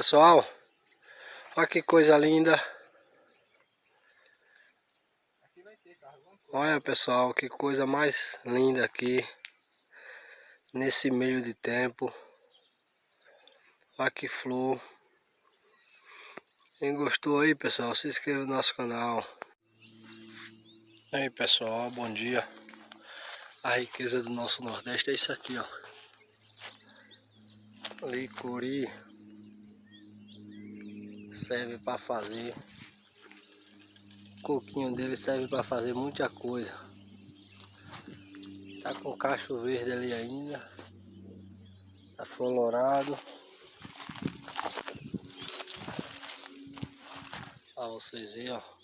Pessoal, olha que coisa linda. Olha pessoal, que coisa mais linda aqui nesse meio de tempo. Olha que flor. Quem gostou aí pessoal, se inscreva no nosso canal. E aí pessoal, bom dia. A riqueza do nosso Nordeste é isso aqui, ó. Licuri serve para fazer. O coquinho dele serve para fazer muita coisa. Tá com cacho verde ali ainda. Tá florado. Pra vocês verem, ó.